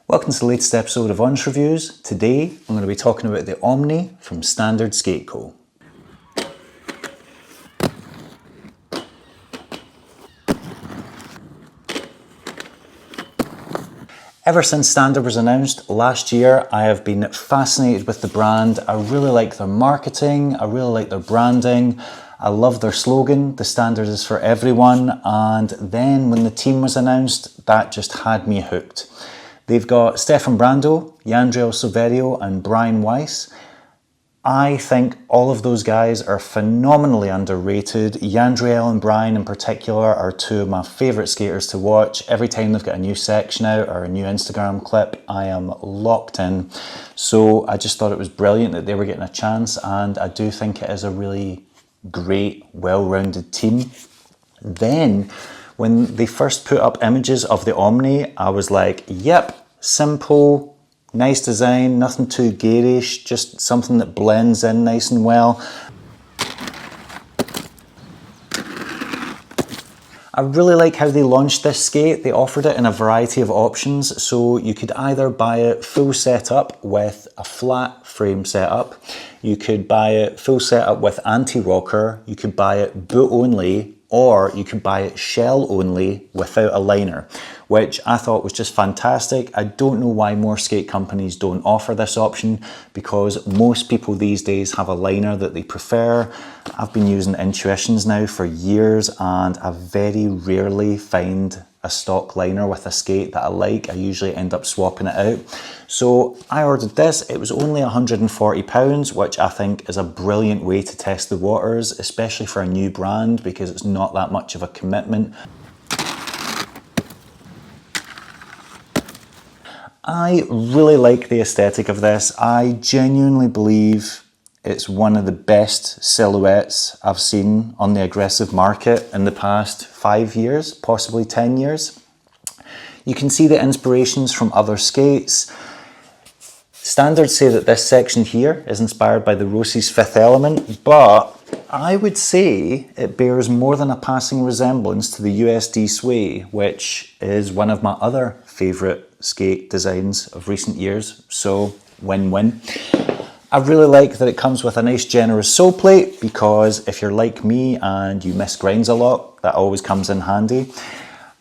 Welcome to the latest episode of Honest Reviews. Today I'm going to be talking about the Omni from Standard Skate Co. Ever since Standard was announced last year, I have been fascinated with the brand. I really like their marketing, I really like their branding, I love their slogan, the standard is for everyone, and then when the team was announced, that just had me hooked. They've got Stefan Brandow, Yandriel, Silverio and Weis. I think all of those guys are phenomenally underrated. Yandriel and Brian in particular are two of my favourite skaters to watch. Every time they've got a new section out or a new Instagram clip, I am locked in. So I just thought it was brilliant that they were getting a chance, and I do think it is a really great, well-rounded team. Then, when they first put up images of the Omni, I was like, yep, simple, nice design, nothing too garish, just something that blends in nice and well. I really like how they launched this skate. They offered it in a variety of options, so you could either buy it full setup with a flat frame setup, you could buy it full setup with anti-rocker, you could buy it boot only, or you could buy it shell only without a liner, which I thought was just fantastic. I don't know why more skate companies don't offer this option, because most people these days have a liner that they prefer. I've been using Intuitions now for years and I very rarely find a stock liner with a skate that I like. I usually end up swapping it out. So I ordered this. It was only £140, which I think is a brilliant way to test the waters, especially for a new brand, because it's not that much of a commitment. I really like the aesthetic of this. I genuinely believe it's one of the best silhouettes I've seen on the aggressive market in the past 5 years, possibly 10 years. You can see the inspirations from other skates. Standards say that this section here is inspired by the Rossi's Fifth Element, but I would say it bears more than a passing resemblance to the USD Sway, which is one of my other favourite skate designs of recent years, so win-win. I really like that it comes with a nice generous sole plate, because if you're like me and you miss grinds a lot, that always comes in handy.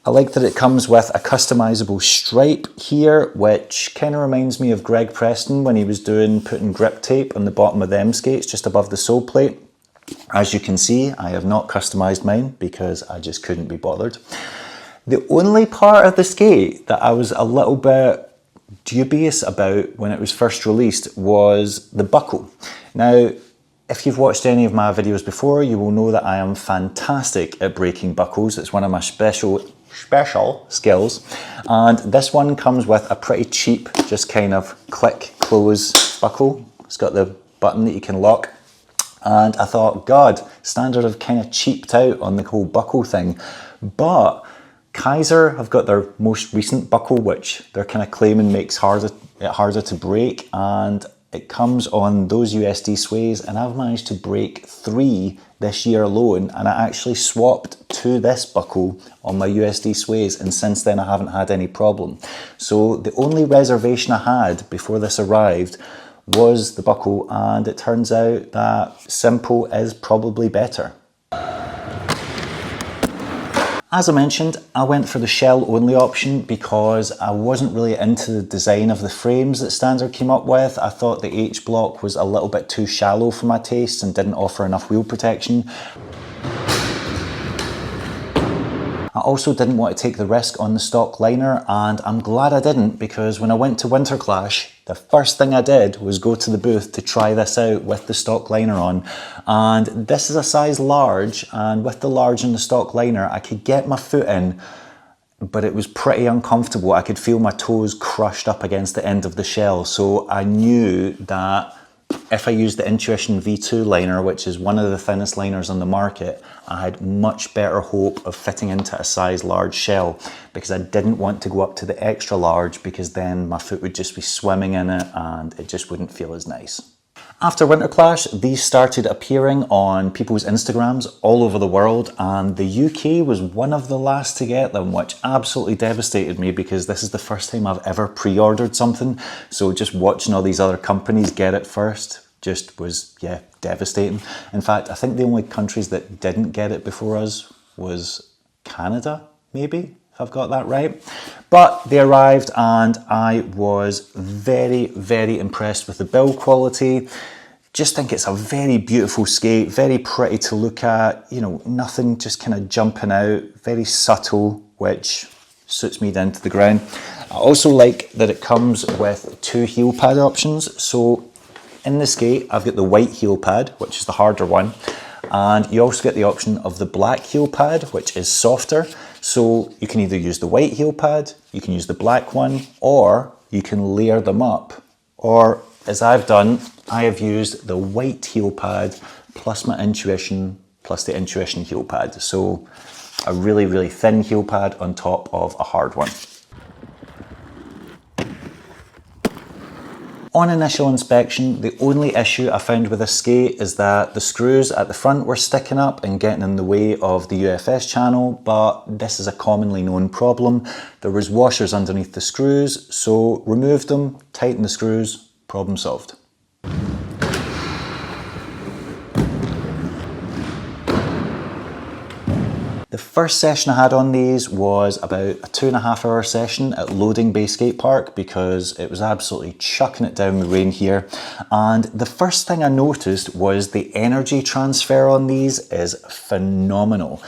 I like that it comes with a customizable stripe here, which kind of reminds me of Greg Preston when he was putting grip tape on the bottom of them skates just above the sole plate. As you can see, I have not customized mine because I just couldn't be bothered. The only part of the skate that I was a little bit dubious about when it was first released was the buckle. Now, if you've watched any of my videos before, you will know that I am fantastic at breaking buckles. It's one of my special skills. And this one comes with a pretty cheap, just kind of click, close buckle. It's got the button that you can lock. And I thought, God, Standard have kind of cheaped out on the whole buckle thing. But Kaiser have got their most recent buckle, which they're kind of claiming makes it harder to break, and it comes on those USD Sways, and I've managed to break 3 this year alone, and I actually swapped to this buckle on my USD Sways, and since then I haven't had any problem. So the only reservation I had before this arrived was the buckle, and it turns out that simple is probably better. As I mentioned, I went for the shell only option because I wasn't really into the design of the frames that Standard came up with. I thought the H block was a little bit too shallow for my tastes and didn't offer enough wheel protection. I also didn't want to take the risk on the stock liner, and I'm glad I didn't, because when I went to Winter Clash, the first thing I did was go to the booth to try this out with the stock liner on. And this is a size large, and with the large and the stock liner, I could get my foot in, but it was pretty uncomfortable. I could feel my toes crushed up against the end of the shell. So I knew that if I used the Intuition V2 liner, which is one of the thinnest liners on the market, I had much better hope of fitting into a size large shell, because I didn't want to go up to the extra large, because then my foot would just be swimming in it and it just wouldn't feel as nice. After Winter Clash, these started appearing on people's Instagrams all over the world, and the UK was one of the last to get them, which absolutely devastated me because this is the first time I've ever pre-ordered something. So just watching all these other companies get it first just was, yeah, devastating. In fact, I think the only countries that didn't get it before us was Canada, maybe, if I've got that right. But they arrived and I was very, very impressed with the build quality. Just think it's a very beautiful skate, very pretty to look at, you know, nothing just kind of jumping out, very subtle, which suits me down to the ground. I also like that it comes with 2 heel pad options. So in the skate, I've got the white heel pad, which is the harder one. And you also get the option of the black heel pad, which is softer. So you can either use the white heel pad, you can use the black one, or you can layer them up. Or, as I've done, I have used the white heel pad plus my Intuition plus the Intuition heel pad. So a really, really thin heel pad on top of a hard one. On initial inspection, the only issue I found with this skate is that the screws at the front were sticking up and getting in the way of the UFS channel, but this is a commonly known problem. There was washers underneath the screws, so remove them, tighten the screws, problem solved. The first session I had on these was about a 2.5 hour session at Loading Bay Skate Park because it was absolutely chucking it down the rain here. And the first thing I noticed was the energy transfer on these is phenomenal.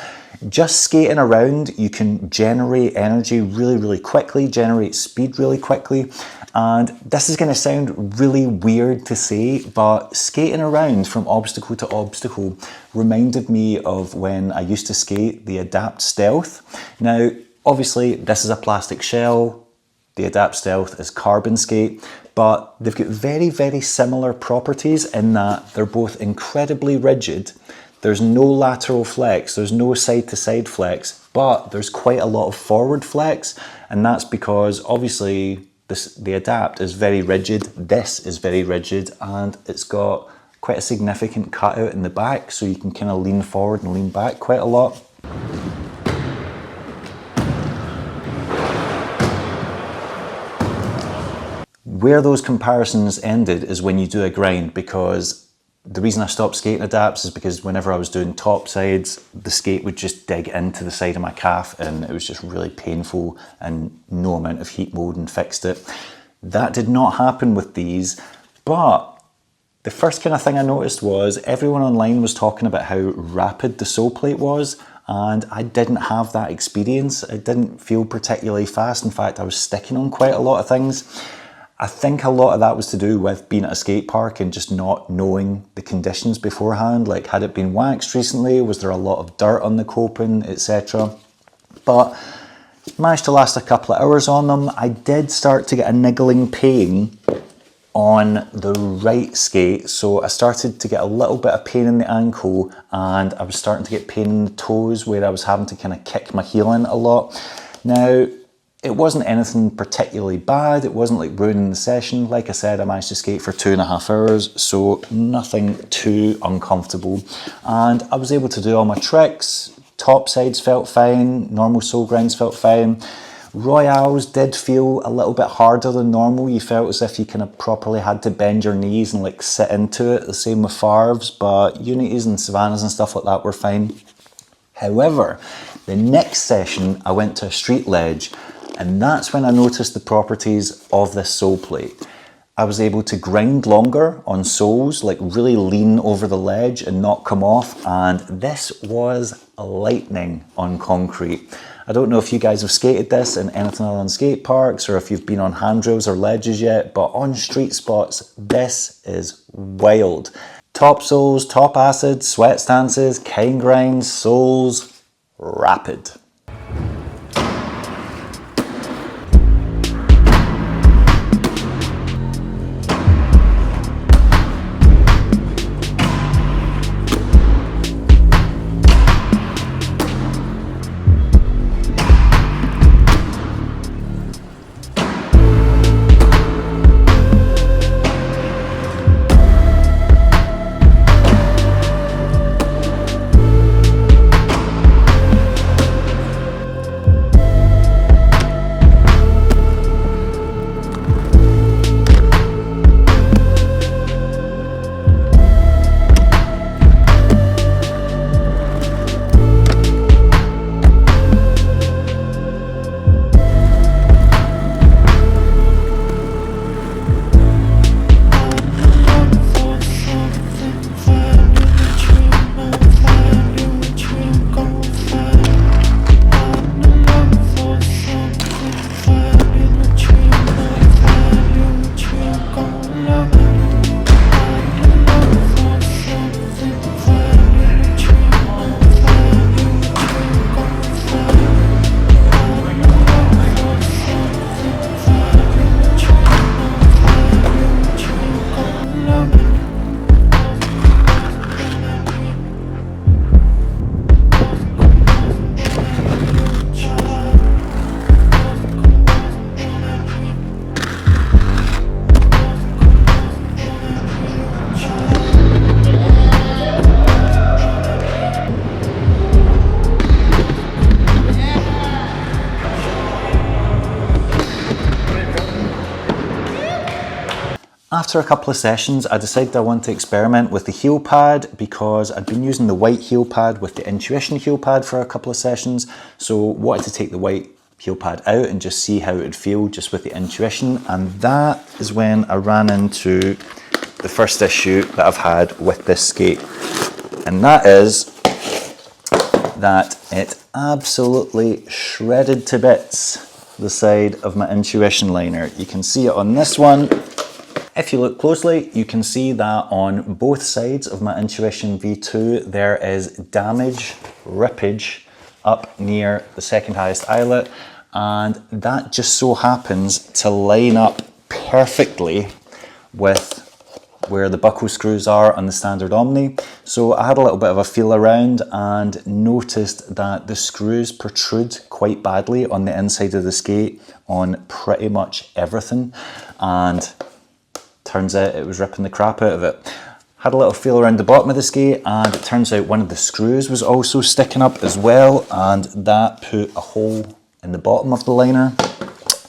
Just skating around, you can generate energy really, really quickly, generate speed really quickly. And this is going to sound really weird to say, but skating around from obstacle to obstacle reminded me of when I used to skate the Adapt Stealth. Now, obviously, this is a plastic shell. The Adapt Stealth is carbon skate, but they've got very, very similar properties in that they're both incredibly rigid. There's no lateral flex, there's no side-to-side flex, but there's quite a lot of forward flex, and that's because obviously the Adapt is very rigid, this is very rigid, and it's got quite a significant cutout in the back, so you can kind of lean forward and lean back quite a lot. Where those comparisons ended is when you do a grind, because the reason I stopped skating Adapts is because whenever I was doing top sides, the skate would just dig into the side of my calf and it was just really painful and no amount of heat mode and fixed it. That did not happen with these, but the first kind of thing I noticed was everyone online was talking about how rapid the sole plate was, and I didn't have that experience. It didn't feel particularly fast. In fact, I was sticking on quite a lot of things. I think a lot of that was to do with being at a skate park and just not knowing the conditions beforehand. Like, had it been waxed recently? Was there a lot of dirt on the coping, etc.? But managed to last a couple of hours on them. I did start to get a niggling pain on the right skate, so I started to get a little bit of pain in the ankle, and I was starting to get pain in the toes where I was having to kind of kick my heel in a lot. Now, it wasn't anything particularly bad, it wasn't like ruining the session. Like I said, I managed to skate for 2.5 hours, so nothing too uncomfortable. And I was able to do all my tricks. Top sides felt fine, normal sole grinds felt fine. Royales did feel a little bit harder than normal. You felt as if you kind of properly had to bend your knees and like sit into it. The same with Farves, but Unities and Savannahs and stuff like that were fine. However, the next session I went to a street ledge, and that's when I noticed the properties of this sole plate. I was able to grind longer on soles, like really lean over the ledge and not come off, and this was lightning on concrete. I don't know if you guys have skated this in anything other than skate parks or if you've been on handrails or ledges yet, but on street spots, this is wild. Top soles, top acids, sweat stances, cane grinds, soles, rapid. After a couple of sessions, I decided I wanted to experiment with the heel pad because I'd been using the white heel pad with the Intuition heel pad for a couple of sessions. So wanted to take the white heel pad out and just see how it would feel just with the Intuition. And that is when I ran into the first issue that I've had with this skate. And that is that it absolutely shredded to bits the side of my Intuition liner. You can see it on this one. If you look closely, you can see that on both sides of my Intuition V2, there is damage, rippage up near the second highest eyelet, and that just so happens to line up perfectly with where the buckle screws are on the Standard Omni. So I had a little bit of a feel around and noticed that the screws protrude quite badly on the inside of the skate on pretty much everything, and turns out it was ripping the crap out of it. Had a little feel around the bottom of the skate, and it turns out one of the screws was also sticking up as well, and that put a hole in the bottom of the liner.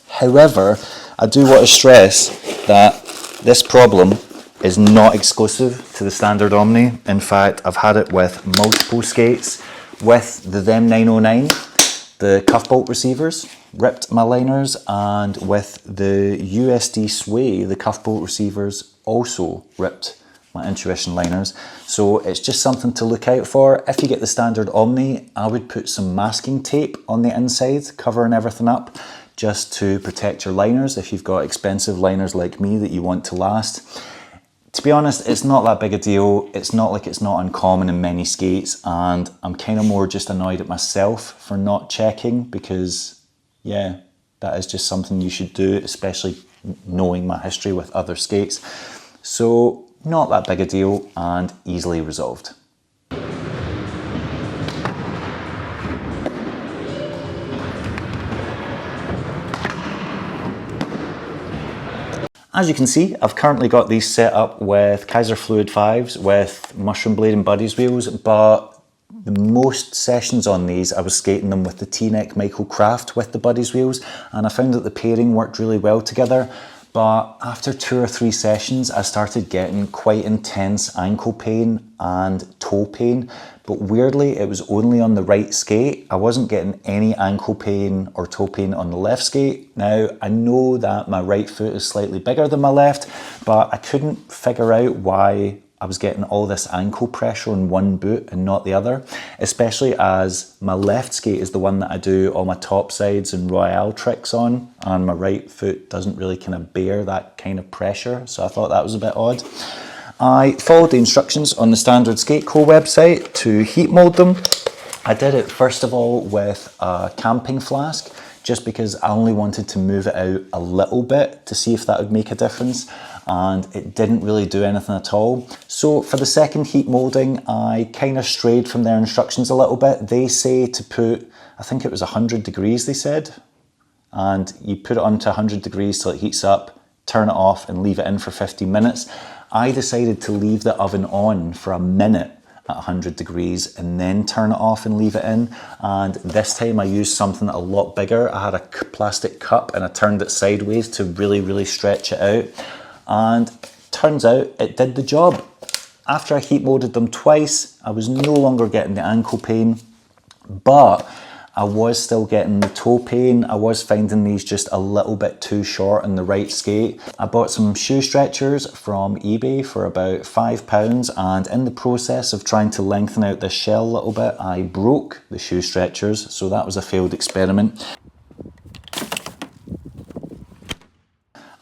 However, I do want to stress that this problem is not exclusive to the Standard Omni. In fact, I've had it with multiple skates. With the Them 909, the cuff bolt receivers ripped my liners, and with the USD Sway, the cuff bolt receivers also ripped my Intuition liners. So it's just something to look out for. If you get the Standard Omni, I would put some masking tape on the inside, covering everything up, just to protect your liners if you've got expensive liners like me that you want to last. To be honest, it's not that big a deal. It's not like it's not uncommon in many skates, and I'm kind of more just annoyed at myself for not checking because, yeah, that is just something you should do, especially knowing my history with other skates. So, not that big a deal and easily resolved. As you can see, I've currently got these set up with Kaiser Fluid 5s with Mushroom Blade and Buddies wheels, but the most sessions on these, I was skating them with the T-Neck Michael Craft with the Buddies wheels, and I found that the pairing worked really well together. But after 2 or 3 sessions, I started getting quite intense ankle pain and toe pain. But weirdly, it was only on the right skate. I wasn't getting any ankle pain or toe pain on the left skate. Now, I know that my right foot is slightly bigger than my left, but I couldn't figure out why I was getting all this ankle pressure on one boot and not the other, especially as my left skate is the one that I do all my top sides and Royale tricks on, and my right foot doesn't really kind of bear that kind of pressure, so I thought that was a bit odd. I followed the instructions on the Standard Skate Co website to heat mold them. I did it first of all with a camping flask, just because I only wanted to move it out a little bit to see if that would make a difference, and it didn't really do anything at all. So for the second heat molding, I kind of strayed from their instructions a little bit. They say to put, I think it was 100 degrees they said, and you put it onto 100 degrees till it heats up, turn it off and leave it in for 15 minutes. I decided to leave the oven on for a minute at 100 degrees and then turn it off and leave it in, and this time I used something a lot bigger. I had a plastic cup and I turned it sideways to really stretch it out, and turns out it did the job. After I heat molded them twice, I was no longer getting the ankle pain, but I was still getting the toe pain. I was finding these just a little bit too short on the right skate. I bought some shoe stretchers from eBay for about £5, and in the process of trying to lengthen out this shell a little bit, I broke the shoe stretchers, so that was a failed experiment.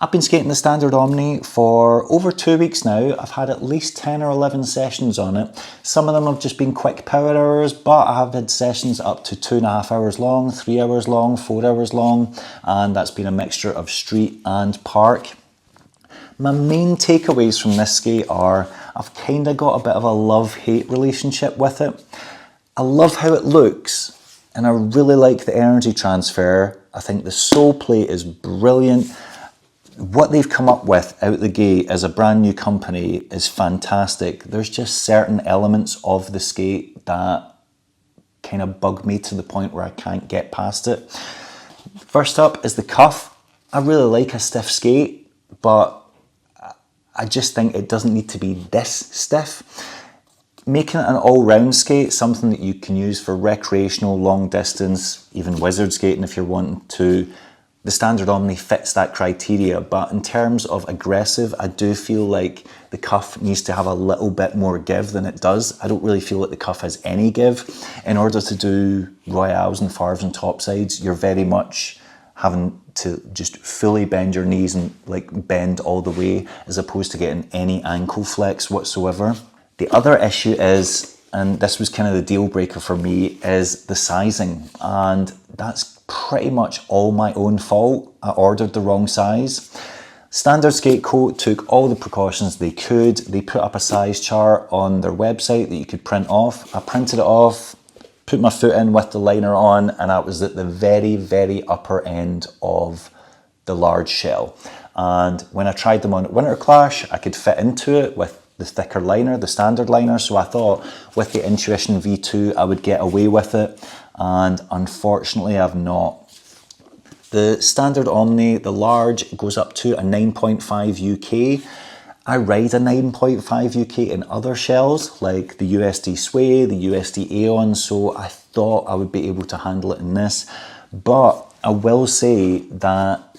I've been skating the Standard Omni for over 2 weeks now. I've had at least 10 or 11 sessions on it. Some of them have just been quick power hours, but I have had sessions up to 2.5 hours long, 3 hours long, 4 hours long, and that's been a mixture of street and park. My main takeaways from this skate are I've kind of got a bit of a love-hate relationship with it. I love how it looks, and I really like the energy transfer. I think the sole plate is brilliant. What they've come up with out the gate as a brand new company is fantastic. There's just certain elements of the skate that kind of bug me to the point where I can't get past it. First up is the cuff. I really like a stiff skate, but I just think it doesn't need to be this stiff. Making it an all-round skate, something that you can use for recreational, long distance, even wizard skating if you're wanting to, the Standard Omni fits that criteria. But in terms of aggressive, I do feel like the cuff needs to have a little bit more give than it does. I don't really feel like the cuff has any give. In order to do royales and farves and topsides, you're very much having to just fully bend your knees and like bend all the way, as opposed to getting any ankle flex whatsoever. The other issue is, and this was kind of the deal breaker for me, is the sizing. And that's pretty much all my own fault. I ordered the wrong size. Standard Skatecoat took all the precautions they could. They put up a size chart on their website that you could print off. I printed it off, put my foot in with the liner on, and I was at the very, very upper end of the large shell. And when I tried them on at Winter Clash, I could fit into it with the thicker liner, the standard liner. So I thought with the Intuition V2, I would get away with it. And unfortunately, I've not. The Standard Omni, the large, goes up to a 9.5 UK. I ride a 9.5 UK in other shells, like the USD Sway, the USD Aeon, so I thought I would be able to handle it in this. But I will say that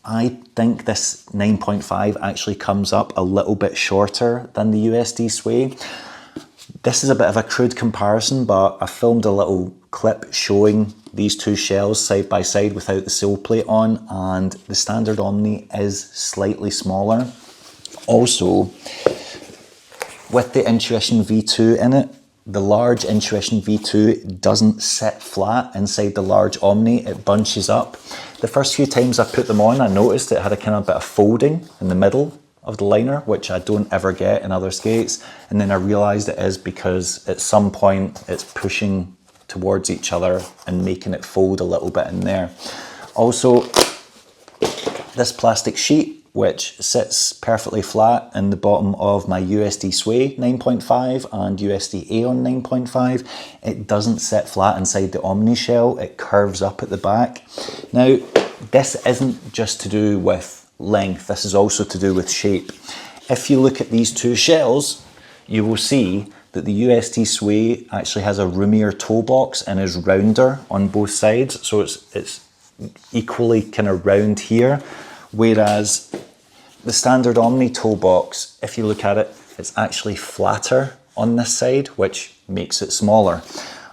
I think this 9.5 actually comes up a little bit shorter than the USD Sway. This is a bit of a crude comparison, but I filmed a little clip showing these two shells side by side without the sill plate on, and the Standard Omni is slightly smaller. Also, with the Intuition V2 in it, the large Intuition V2 doesn't sit flat inside the large Omni, it bunches up. The first few times I put them on, I noticed it had a kind of bit of folding in the middle of the liner, which I don't ever get in other skates. And then I realized it is because at some point it's pushing towards each other and making it fold a little bit in there. Also, this plastic sheet, which sits perfectly flat in the bottom of my USD Sway 9.5 and USD Aeon 9.5. It doesn't sit flat inside the Omni shell, it curves up at the back. Now, this isn't just to do with length, this is also to do with shape. If you look at these two shells, you will see that the USD Sway actually has a roomier toe box and is rounder on both sides, so it's equally kind of round here. Whereas the Standard Omni toe box, if you look at it, it's actually flatter on this side, which makes it smaller.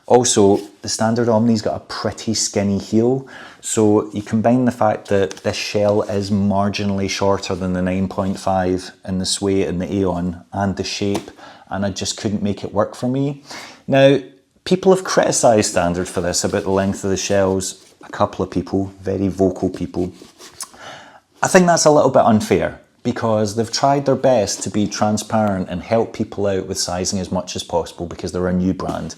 Also, the Standard Omni's got a pretty skinny heel, so you combine the fact that this shell is marginally shorter than the 9.5 in the Sway and the Aeon, and the shape, and I just couldn't make it work for me. Now, people have criticised Standard for this, about the length of the shells. A couple of people, very vocal people. I think that's a little bit unfair, because they've tried their best to be transparent and help people out with sizing as much as possible because they're a new brand.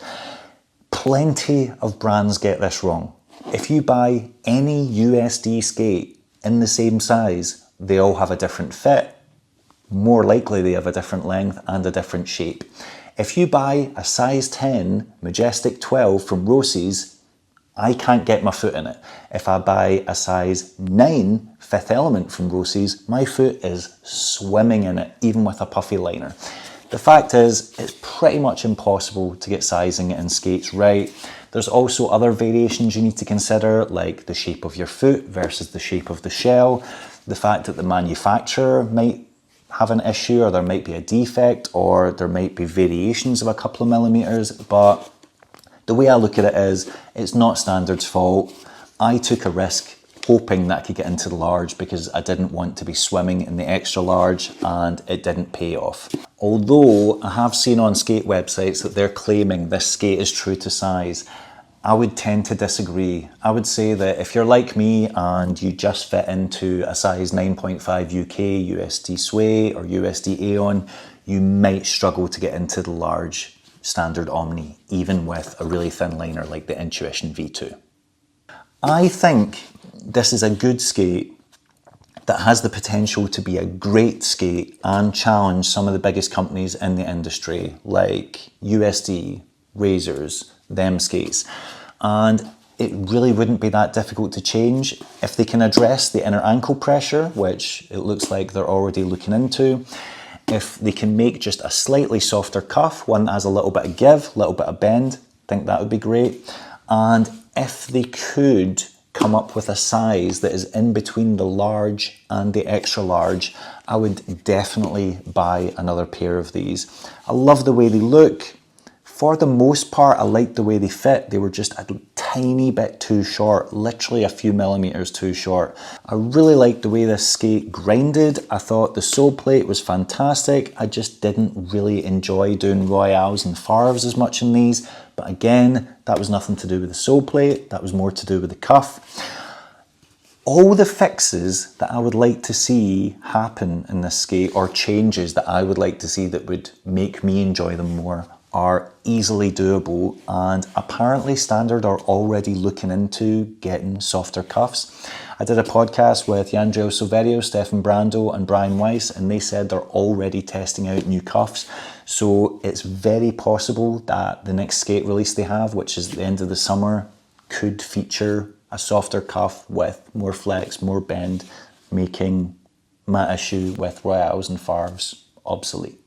Plenty of brands get this wrong. If you buy any USD skate in the same size, they all have a different fit. More likely they have a different length and a different shape. If you buy a size 10 Majestic 12 from Rosie's, I can't get my foot in it. If I buy a size 9 Fifth Element from Rosie's, my foot is swimming in it, even with a puffy liner. The fact is, it's pretty much impossible to get sizing in skates right. There's also other variations you need to consider, like the shape of your foot versus the shape of the shell, the fact that the manufacturer might have an issue, or there might be a defect, or there might be variations of a couple of millimeters, but the way I look at it is, it's not Standard's fault. I took a risk hoping that I could get into the large because I didn't want to be swimming in the extra large, and it didn't pay off. Although I have seen on skate websites that they're claiming this skate is true to size, I would tend to disagree. I would say that if you're like me and you just fit into a size 9.5 UK USD Sway or USD Aeon, you might struggle to get into the large Standard Omni, even with a really thin liner like the Intuition V2. I think this is a good skate that has the potential to be a great skate and challenge some of the biggest companies in the industry, like USD, Razors, them skates. And it really wouldn't be that difficult to change. If they can address the inner ankle pressure, which it looks like they're already looking into, if they can make just a slightly softer cuff, one that has a little bit of give, a little bit of bend, I think that would be great. And if they could come up with a size that is in between the large and the extra large, I would definitely buy another pair of these. I love the way they look. For the most part, I liked the way they fit. They were just a tiny bit too short, literally a few millimeters too short. I really liked the way this skate grinded. I thought the sole plate was fantastic. I just didn't really enjoy doing royales and farves as much in these. But again, that was nothing to do with the sole plate. That was more to do with the cuff. All the fixes that I would like to see happen in this skate, or changes that I would like to see that would make me enjoy them more, are easily doable, and apparently Standard are already looking into getting softer cuffs. I did a podcast with Yandriel, Silverio, Stefan Brandow and Brian Weis, and they said they're already testing out new cuffs. So it's very possible that the next skate release they have, which is at the end of the summer, could feature a softer cuff with more flex, more bend, making my issue with royales and farves obsolete.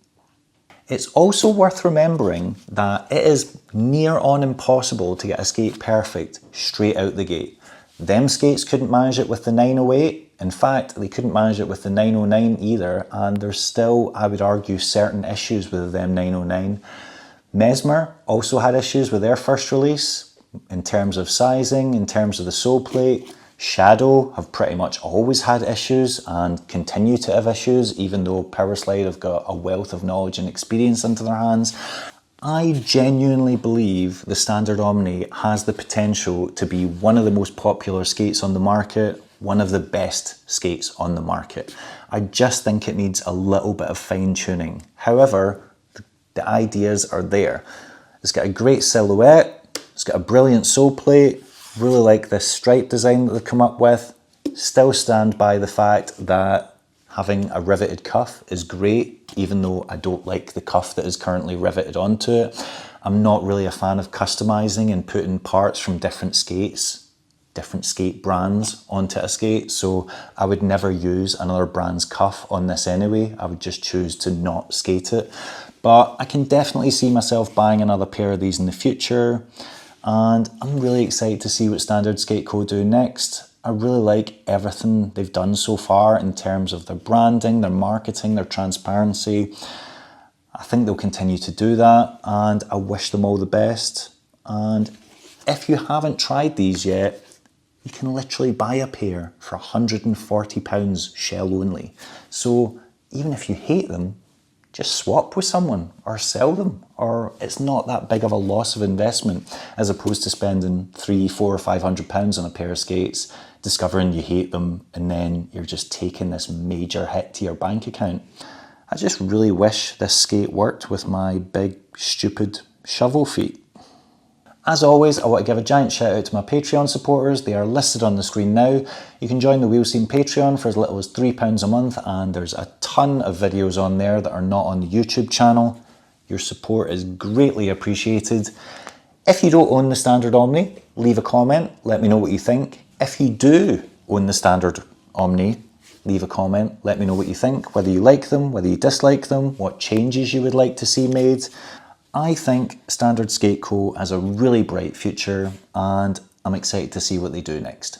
It's also worth remembering that it is near on impossible to get a skate perfect straight out the gate. Them skates couldn't manage it with the 908. In fact, they couldn't manage it with the 909 either, and there's still, I would argue, certain issues with them 909. Mesmer also had issues with their first release in terms of sizing, in terms of the sole plate. Shadow have pretty much always had issues and continue to have issues, even though Powerslide have got a wealth of knowledge and experience into their hands. I genuinely believe the Standard Omni has the potential to be one of the most popular skates on the market, one of the best skates on the market. I just think it needs a little bit of fine tuning. However, the ideas are there. It's got a great silhouette, it's got a brilliant sole plate. Really like this stripe design that they've come up with. Still stand by the fact that having a riveted cuff is great, even though I don't like the cuff that is currently riveted onto it. I'm not really a fan of customizing and putting parts from different skates, different skate brands onto a skate, so I would never use another brand's cuff on this anyway. I would just choose to not skate it. But I can definitely see myself buying another pair of these in the future. And I'm really excited to see what Standard Skate Co do next. I really like everything they've done so far in terms of their branding, their marketing, their transparency. I think they'll continue to do that, and I wish them all the best. And if you haven't tried these yet, you can literally buy a pair for £140 shell only. So even if you hate them, just swap with someone or sell them, or it's not that big of a loss of investment as opposed to spending £300, £400 or £500 on a pair of skates, discovering you hate them, and then you're just taking this major hit to your bank account. I just really wish this skate worked with my big, stupid shovel feet. As always, I want to give a giant shout out to my Patreon supporters. They are listed on the screen now. You can join the Wheel Scene Patreon for as little as £3 a month, and there's a ton of videos on there that are not on the YouTube channel. Your support is greatly appreciated. If you don't own the Standard Omni, leave a comment, let me know what you think. If you do own the Standard Omni, leave a comment, let me know what you think, whether you like them, whether you dislike them, what changes you would like to see made. I think Standard Skate Co has a really bright future, and I'm excited to see what they do next.